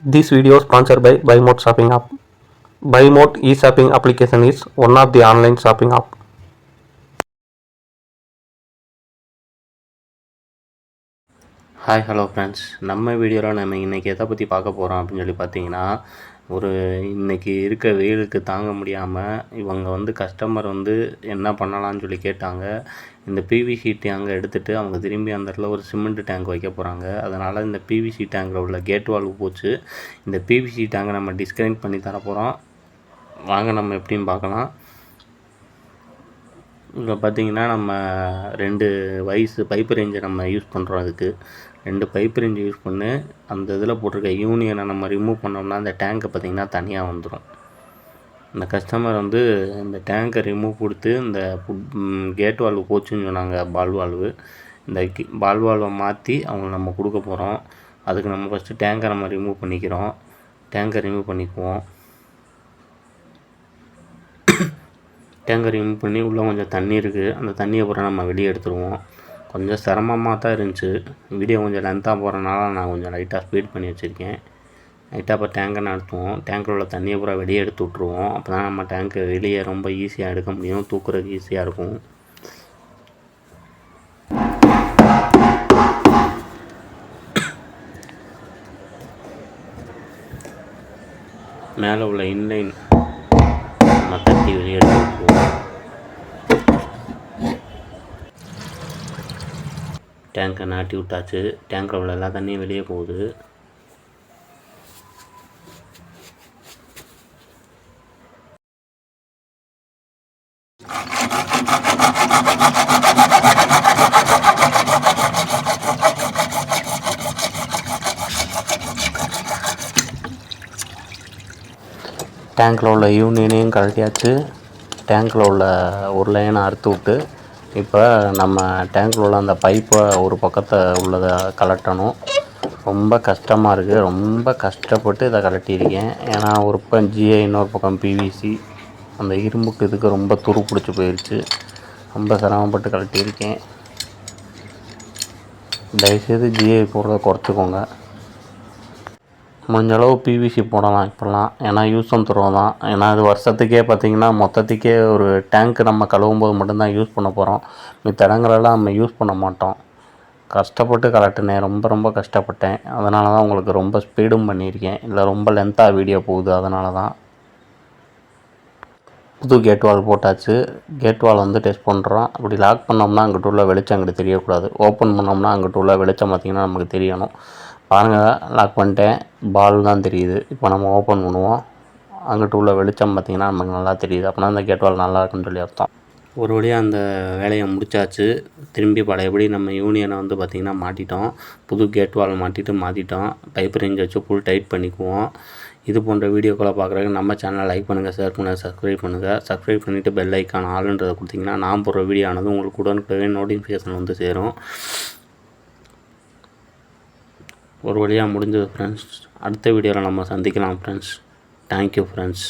This video is sponsored by BuyMode Shopping app. BuyMode e-shopping application is one of the online shopping app. Hi hello friends, நம்ம வீடியோவில் நம்ம இன்றைக்கி எதை பற்றி பார்க்க போகிறோம் அப்படின்னு சொல்லி பார்த்தீங்கன்னா, இன்றைக்கி இருக்க வெயிலுக்கு தாங்க முடியாமல் இவங்க கஸ்டமர் என்ன பண்ணலான்னு சொல்லி கேட்டாங்க. இந்த பிவிசி டேங்கை எடுத்துகிட்டு அவங்க திரும்பி அந்த இடத்துல ஒரு சிமெண்ட் டேங்க் வைக்க போகிறாங்க. அதனால் இந்த பிவிசி டேங்கில் உள்ள கேட் வால்வு போச்சு. இந்த பிவிசி டேங்கை நம்ம டிஸ்கனெக்ட் பண்ணி தர போகிறோம். வாங்க நம்ம எப்படின்னு பார்க்கலாம். இப்போ பார்த்திங்கன்னா நம்ம 2 வயசு பைப் ரேஞ்சை நம்ம யூஸ் பண்ணுறோம். அதுக்கு 2 பைப் ரேஞ்சு யூஸ் பண்ணி அந்த இதில் போட்டிருக்க யூனியனை நம்ம ரிமூவ் பண்ணோம்னா அந்த டேங்கை பார்த்திங்கன்னா தனியாக வந்துடும். இந்த கஸ்டமர் இந்த டேங்கை ரிமூவ் கொடுத்து இந்த கேட் வால்வு போச்சுன்னு சொன்னாங்க. பால் வால்வு, இந்த பால் வால்வை மாற்றி அவங்க நம்ம கொடுக்க போகிறோம். அதுக்கு நம்ம ஃபஸ்ட்டு டேங்கை நம்ம ரிமூவ் பண்ணிக்கிறோம். டேங்கை ரிமூவ் பண்ணிக்குவோம். டேங்கர் ரிமூவ் பண்ணி உள்ளே கொஞ்சம் தண்ணி இருக்குது. அந்த தண்ணியை பூரா நம்ம வெளியே எடுத்துருவோம். கொஞ்சம் சிரமமாக தான் இருந்துச்சு. வீடியோ கொஞ்சம் லென்த்தாக போகிறனால நான் கொஞ்சம் லைட்டாக ஸ்பீட் பண்ணி வச்சுருக்கேன். லைட்டாக இப்போ டேங்கை நடத்துவோம். டேங்கில் உள்ள தண்ணியை பூரா வெளியே எடுத்து விட்ருவோம். அப்போ தான் நம்ம டேங்க்கு வெளியே ரொம்ப ஈஸியாக எடுக்க முடியும், தூக்குறதுக்கு ஈஸியாக இருக்கும். மேலே உள்ள இன்லைன் நம்ம தட்டி வெளியே எடுத்து விட்டுருவோம். டேங்கை நாட்டி விட்டாச்சு. டேங்கில் உள்ள எல்லா தண்ணியும் வெளியே போகுது. டேங்கில் உள்ள யூனியனையும் கழட்டியாச்சு. டேங்கில் உள்ள ஒரு லைனை அறுத்து விட்டு இப்போ நம்ம டேங்கில் உள்ள அந்த பைப்பை ஒரு பக்கத்தை உள்ளதை கலட்டணும். ரொம்ப கஷ்டமாக இருக்குது. ரொம்ப கஷ்டப்பட்டு இதை கலட்டியிருக்கேன். ஏன்னா ஒரு பக்கம் ஜிஐ, இன்னொரு பக்கம் பிவிசி. அந்த இரும்புக்கு இதுக்கு ரொம்ப துரு பிடிச்சி போயிடுச்சு. ரொம்ப சிரமப்பட்டு கலட்டியிருக்கேன். தயவுசெய்து ஜிஐ போடுறத குறைச்சிக்கோங்க. முடிஞ்சளவு பிவிசி போடலாம் இப்போல்லாம். ஏன்னா யூஸ் அண்ட் த்ரோ தான். ஏன்னா அது வருஷத்துக்கே பார்த்திங்கன்னா மொத்தத்துக்கே ஒரு டேங்க்கு நம்ம கழுவும் போது மட்டும்தான் யூஸ் பண்ண போகிறோம். மித்த இடங்களெல்லாம் நம்ம யூஸ் பண்ண மாட்டோம். கஷ்டப்பட்டு கலட்டினேன். ரொம்ப கஷ்டப்பட்டேன். அதனால தான் உங்களுக்கு ரொம்ப ஸ்பீடும் பண்ணியிருக்கேன். இல்லை ரொம்ப லென்த்தாக வீடியோ போகுது, அதனால தான். புது கேட் வால் போட்டாச்சு. கேட் வால் டெஸ்ட் பண்ணுறோம். அப்படி லாக் பண்ணோம்னா அங்கிட்டு உள்ள வெளிச்சம் அங்கிட்டு தெரியக்கூடாது. ஓப்பன் பண்ணோம்னா அங்கிட்டு உள்ள வெளிச்சம் பார்த்திங்கன்னா நமக்கு தெரியணும். பாருங்கள், லாக் பண்ணிட்டேன். பால் தான் தெரியுது. இப்போ நம்ம ஓப்பன் பண்ணுவோம். அங்கிட்டு உள்ள வெளிச்சம் பார்த்திங்கன்னா நமக்கு நல்லா தெரியுது. அப்படின்னா அந்த கேட் வால் நல்லா இருக்குன்னு சொல்லி அர்த்தம். ஒரு வழியாக அந்த வேலையை முடித்தாச்சு. திரும்பி பழையபடி நம்ம யூனியனை பார்த்திங்கன்னா மாட்டிட்டோம். புது கேட் வால் மாற்றிட்டோம். பைப் ரேஞ்ச் வச்சு ஃபுல் டைட் பண்ணிக்குவோம். இது போன்ற வீடியோக்களை பார்க்குறதுக்கு நம்ம சேனலை லைக் பண்ணுங்கள், ஷேர் பண்ணுங்கள், சப்ஸ்கிரைப் பண்ணுங்கள். சப்ஸ்கிரைப் பண்ணிவிட்டு பெல் ஐக்கான் ஆளுன்றதை கொடுத்திங்கன்னா நான் போடுற வீடியோ ஆனது உங்களுக்கு உடனுக்குடனே நோட்டிஃபிகேஷன் சேரும். ஒரு வழியாக முடிஞ்சது ஃப்ரெண்ட்ஸ். அடுத்த வீடியோவில் நம்ம சந்திக்கலாம் ஃப்ரெண்ட்ஸ். Thank you friends.